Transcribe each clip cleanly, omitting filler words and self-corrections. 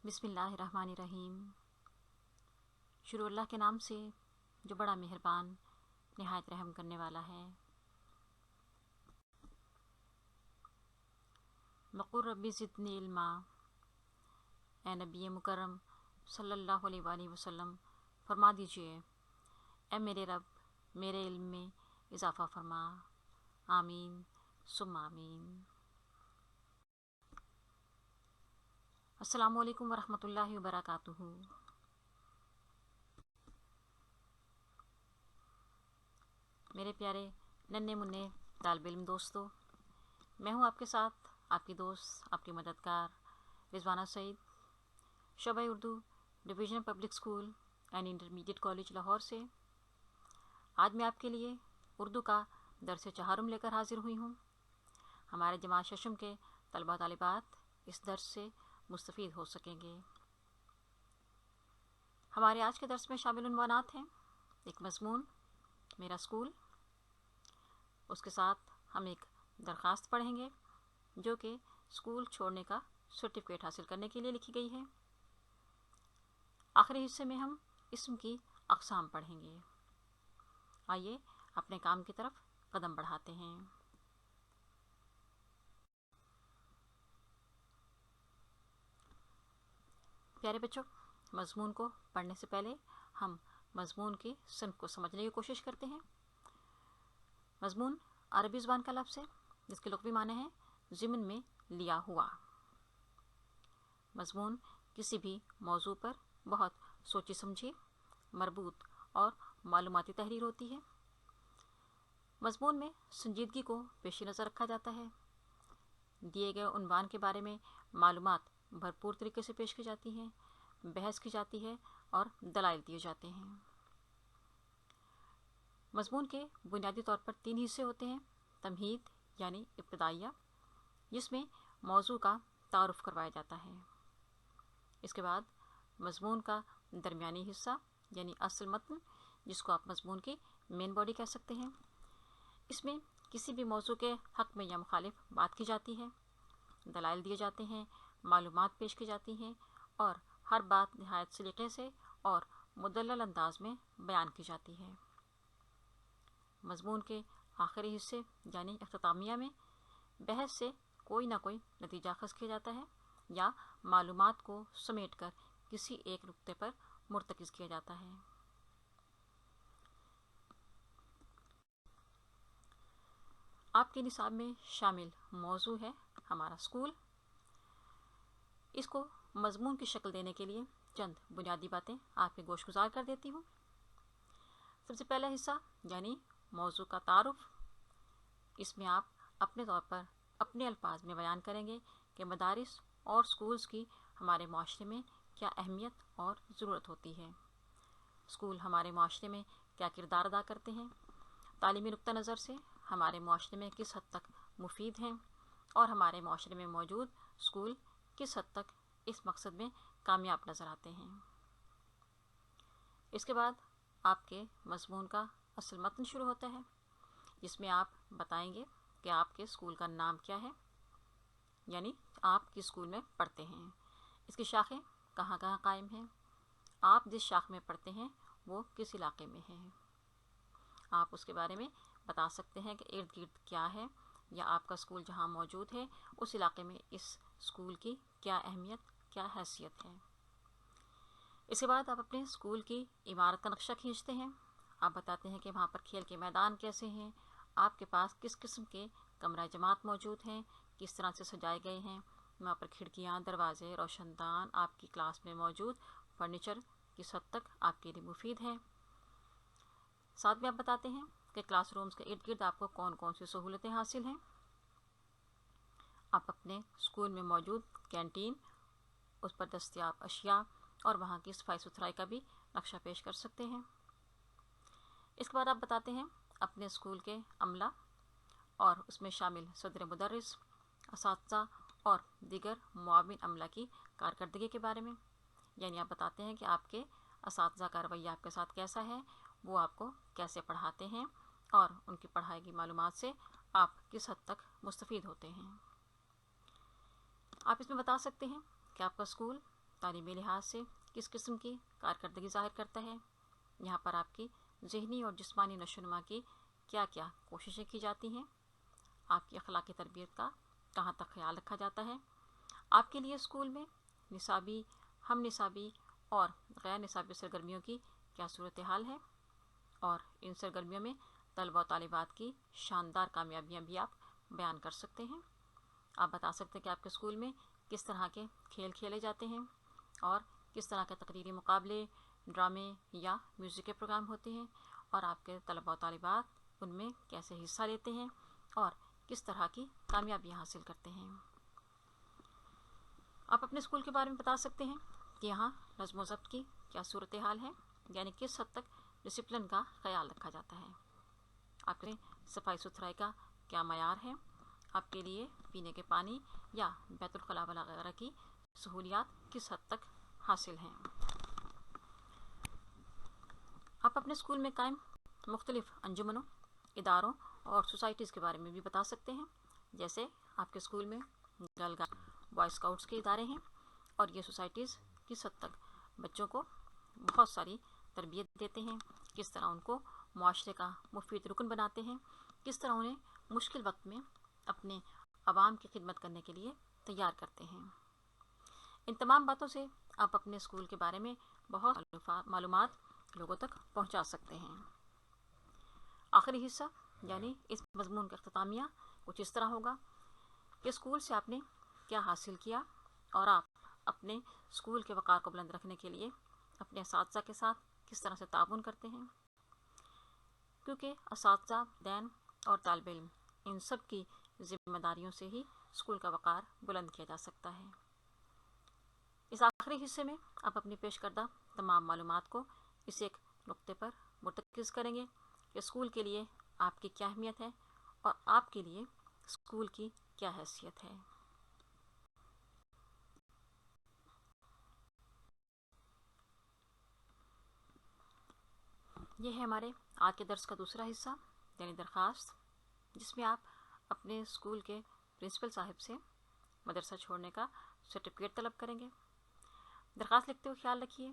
بسم اللہ الرحمن الرحیم۔ شروع اللہ کے نام سے جو بڑا مہربان نہایت رحم کرنے والا ہے۔ وقل رب زدنی علما، اے نبی مکرم صلی اللہ علیہ وآلہ وسلم فرما دیجئے، اے میرے رب میرے علم میں اضافہ فرما۔ آمین ثم آمین۔ السلام علیکم ورحمۃ اللہ وبرکاتہ۔ میرے پیارے ننھے منھے طالب علم دوستو، میں ہوں آپ کے ساتھ آپ کی دوست، آپ کی مددگار رضوانہ سعید، شعبہ Urdu division public school and intermediate college Lahore سے۔ آج میں آپ کے لیے اردو کا درس چہارم لے کر حاضر ہوئی ہوں۔ ہمارے جماعت ششم کے طلبہ طالبات اس درس سے مستفید ہو سکیں گے۔ ہمارے آج کے درس میں شامل عنوانات ہیں: ایک مضمون میرا اسکول، اس کے ساتھ ہم ایک درخواست پڑھیں گے جو کہ اسکول چھوڑنے کا سرٹیفکیٹ حاصل کرنے کے لیے لکھی گئی ہے۔ آخری حصے میں ہم اسم کی اقسام پڑھیں گے۔ آئیے اپنے کام کی طرف قدم بڑھاتے ہیں۔ پیارے بچوں، مضمون کو پڑھنے سے پہلے ہم مضمون کی صنف کو سمجھنے کی کوشش کرتے ہیں۔ مضمون عربی زبان کا لفظ ہے جس کے لغوی معنی ہے ضمن میں لیا ہوا۔ مضمون کسی بھی موضوع پر بہت سوچی سمجھی، مربوط اور معلوماتی تحریر ہوتی ہے۔ مضمون میں سنجیدگی کو پیش نظر رکھا جاتا ہے۔ دیے گئے عنوان کے بارے میں معلومات بھرپور طریقے سے پیش کی جاتی ہیں، بحث کی جاتی ہے اور دلائل دیے جاتے ہیں۔ مضمون کے بنیادی طور پر 3 حصے ہوتے ہیں: تمہید یعنی ابتدائیہ، جس میں موضوع کا تعارف کروایا جاتا ہے۔ اس کے بعد مضمون کا درمیانی حصہ یعنی اصل متن، جس کو آپ مضمون کی مین باڈی کہہ سکتے ہیں۔ اس میں کسی بھی موضوع کے حق میں یا مخالف بات کی جاتی ہے، دلائل دیے جاتے ہیں، معلومات پیش کی جاتی ہیں اور ہر بات نہایت سلیقے سے اور مدلل انداز میں بیان کی جاتی ہے۔ مضمون کے آخری حصے یعنی اختتامیہ میں بحث سے کوئی نہ کوئی نتیجہ اخذ کیا جاتا ہے یا معلومات کو سمیٹ کر کسی ایک نقطے پر مرتکز کیا جاتا ہے۔ آپ کے نصاب میں شامل موضوع ہے ہمارا اسکول۔ اس کو مضمون کی شکل دینے کے لیے چند بنیادی باتیں آپ کے گوش گزار کر دیتی ہوں۔ سب سے پہلا حصہ یعنی موضوع کا تعارف۔ اس میں آپ اپنے طور پر اپنے الفاظ میں بیان کریں گے کہ مدارس اور اسکولز کی ہمارے معاشرے میں کیا اہمیت اور ضرورت ہوتی ہے، اسکول ہمارے معاشرے میں کیا کردار ادا کرتے ہیں، تعلیمی نقطہ نظر سے ہمارے معاشرے میں کس حد تک مفید ہیں اور ہمارے معاشرے میں موجود اسکول کس حد تک اس مقصد میں کامیاب نظر آتے ہیں۔ اس کے بعد آپ کے مضمون کا اصل متن شروع ہوتا ہے، جس میں آپ بتائیں گے کہ آپ کے اسکول کا نام کیا ہے، یعنی آپ کس اسکول میں پڑھتے ہیں، اس کی شاخیں کہاں کہاں قائم ہیں، آپ جس شاخ میں پڑھتے ہیں وہ کس علاقے میں ہے۔ آپ اس کے بارے میں بتا سکتے ہیں کہ ارد گرد کیا ہے یا آپ کا اسکول جہاں موجود ہے اس علاقے میں اس اسکول کی کیا اہمیت، کیا حیثیت ہے۔ اس کے بعد آپ اپنے اسکول کی عمارت کا نقشہ کھینچتے ہیں۔ آپ بتاتے ہیں کہ وہاں پر کھیل کے میدان کیسے ہیں، آپ کے پاس کس قسم کے کمرہ جماعت موجود ہیں، کس طرح سے سجائے گئے ہیں، وہاں پر کھڑکیاں، دروازے، روشن دان، آپ کی کلاس میں موجود فرنیچر کس حد تک آپ کے لیے مفید ہے۔ ساتھ میں آپ بتاتے ہیں کہ کلاس رومز کے ارد گرد آپ کو کون کون سی سہولتیں حاصل ہیں۔ آپ اپنے اسکول میں موجود کینٹین، اس پر دستیاب اشیاء اور وہاں کی صفائی ستھرائی کا بھی نقشہ پیش کر سکتے ہیں۔ اس کے بعد آپ بتاتے ہیں اپنے اسکول کے عملہ اور اس میں شامل صدر مدرس، اساتذہ اور دیگر معاون عملہ کی کارکردگی کے بارے میں، یعنی آپ بتاتے ہیں کہ آپ کے اساتذہ کا رویہ آپ کے ساتھ کیسا ہے، وہ آپ کو کیسے پڑھاتے ہیں اور ان کی پڑھائی کی معلومات سے آپ کس حد تک مستفید ہوتے ہیں۔ آپ اس میں بتا سکتے ہیں کہ آپ کا اسکول تعلیمی لحاظ سے کس قسم کی کارکردگی ظاہر کرتا ہے، یہاں پر آپ کی ذہنی اور جسمانی نشو و نما کی کیا کیا کوششیں کی جاتی ہیں، آپ کی اخلاقی تربیت کا کہاں تک خیال رکھا جاتا ہے، آپ کے لیے اسکول میں نصابی، ہم نصابی اور غیر نصابی سرگرمیوں کی کیا صورتحال ہے، اور ان سرگرمیوں میں طلبہ و طالبات کی شاندار کامیابیاں بھی آپ بیان کر سکتے ہیں۔ آپ بتا سکتے ہیں کہ آپ کے اسکول میں کس طرح کے کھیل کھیلے جاتے ہیں اور کس طرح کے تقریری مقابلے، ڈرامے یا میوزک کے پروگرام ہوتے ہیں، اور آپ کے طلبہ و طالبات ان میں کیسے حصہ لیتے ہیں اور کس طرح کی کامیابیاں حاصل کرتے ہیں۔ آپ اپنے اسکول کے بارے میں بتا سکتے ہیں کہ یہاں نظم و ضبط کی کیا صورتحال ہے، یعنی کس حد تک ڈسپلن کا خیال رکھا جاتا ہے، آپ کے صفائی ستھرائی کا کیا معیار ہے، آپ کے لیے پینے کے پانی یا بیت الخلاء وغیرہ کی سہولیات کس حد تک حاصل ہیں۔ آپ اپنے اسکول میں قائم مختلف انجمنوں، اداروں اور سوسائٹیز کے بارے میں بھی بتا سکتے ہیں، جیسے آپ کے اسکول میں گرل گائیڈ، بوائے اسکاؤٹس کے ادارے ہیں، اور یہ سوسائٹیز کس حد تک بچوں کو بہت ساری تربیت دیتے ہیں، کس طرح ان کو معاشرے کا مفید رکن بناتے ہیں، کس طرح انہیں مشکل وقت میں اپنے عوام کی خدمت کرنے کے لیے تیار کرتے ہیں۔ ان تمام باتوں سے آپ اپنے اسکول کے بارے میں بہت معلومات لوگوں تک پہنچا سکتے ہیں۔ آخری حصہ یعنی اس مضمون کا اختتامیہ کچھ اس طرح ہوگا کہ اسکول سے آپ نے کیا حاصل کیا، اور آپ اپنے اسکول کے وقار کو بلند رکھنے کے لیے اپنے اساتذہ کے ساتھ کس طرح سے تعاون کرتے ہیں، کیونکہ اساتذہ، دین اور طالب علم ان سب کی ذمہ داریوں سے ہی اسکول کا وقار بلند کیا جا سکتا ہے۔ اس آخری حصے میں آپ اپنی پیش کردہ تمام معلومات کو اس ایک نقطے پر مرتکز کریں گے کہ اسکول کے لیے آپ کی کیا اہمیت ہے اور آپ کے لیے اسکول کی کیا حیثیت ہے۔ یہ ہے ہمارے آج کے درس کا دوسرا حصہ، یعنی درخواست، جس میں آپ اپنے اسکول کے پرنسپل صاحب سے مدرسہ چھوڑنے کا سرٹیفکیٹ طلب کریں گے۔ درخواست لکھتے ہوئے خیال رکھیے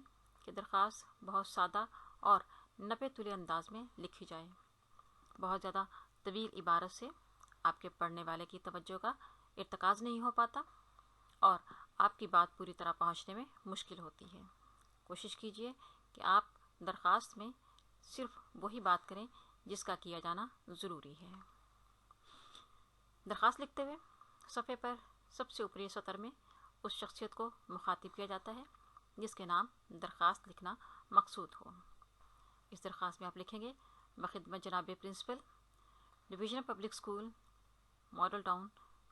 کہ درخواست بہت سادہ اور نپے تلے انداز میں لکھی جائے۔ بہت زیادہ طویل عبارت سے آپ کے پڑھنے والے کی توجہ کا ارتکاز نہیں ہو پاتا اور آپ کی بات پوری طرح پہنچنے میں مشکل ہوتی ہے۔ کوشش کیجیے کہ آپ درخواست میں صرف وہی بات کریں جس کا کیا جانا ضروری ہے۔ درخواست لکھتے ہوئے صفحے پر سب سے اوپری سطر میں اس شخصیت کو مخاطب کیا جاتا ہے جس کے نام درخواست لکھنا مقصود ہو۔ اس درخواست میں آپ لکھیں گے: بخدمت جناب principal, division public school, model town,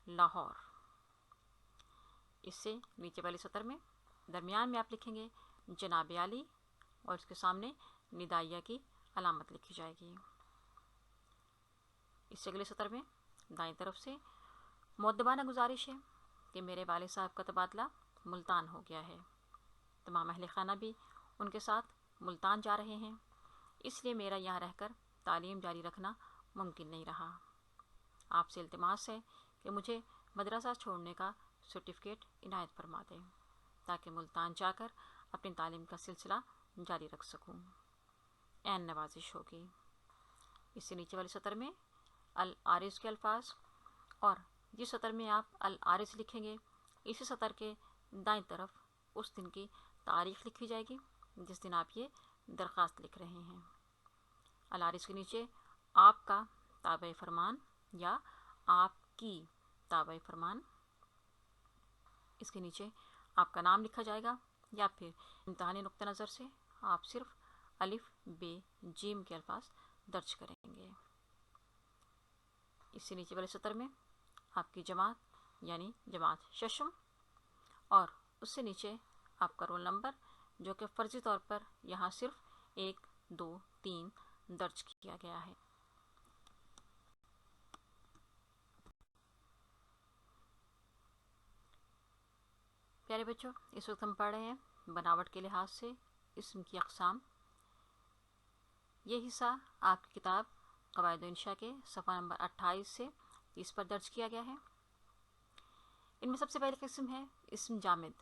Lahore. اس سے نیچے والی سطر میں درمیان میں آپ لکھیں گے جناب عالی، اور اس کے سامنے ندائیہ کی علامت لکھی جائے گی۔ اس سے اگلے سطر میں دائیں طرف سے مؤدبانہ گزارش ہے کہ میرے والد صاحب کا تبادلہ ملتان ہو گیا ہے، تمام اہل خانہ بھی ان کے ساتھ ملتان جا رہے ہیں، اس لیے میرا یہاں رہ کر تعلیم جاری رکھنا ممکن نہیں رہا۔ آپ سے التماس ہے کہ مجھے مدرسہ چھوڑنے کا سرٹیفکیٹ عنایت فرما دیں تاکہ ملتان جا کر اپنی تعلیم کا سلسلہ جاری رکھ سکوں۔ عین نوازش ہوگی۔ اس سے نیچے والی سطر میں العارض کے الفاظ، اور جس سطر میں آپ العارض لکھیں گے اسی سطر کے دائیں طرف اس دن کی تاریخ لکھی جائے گی جس دن آپ یہ درخواست لکھ رہے ہیں۔ العارض کے نیچے آپ کا تابع فرمان یا آپ کی تابع فرمان، اس کے نیچے آپ کا نام لکھا جائے گا، یا پھر امتحانی نقطہ نظر سے آپ صرف الف ب جیم کے الفاظ درج کریں گے۔ اس سے نیچے والے سطر میں آپ کی جماعت یعنی جماعت ششم، اور اس سے نیچے آپ کا رول نمبر جو کہ فرضی طور پر یہاں صرف 1 2 3 درج کیا گیا ہے۔ پیارے بچوں، اس وقت ہم پڑھ رہے ہیں بناوٹ کے لحاظ سے اسم کی اقسام۔ یہ حصہ آپ کی کتاب قواعد انشاء کے صفحہ نمبر 28 سے 30 پر درج کیا گیا ہے۔ ان میں سب سے پہلی قسم ہے اسم جامد،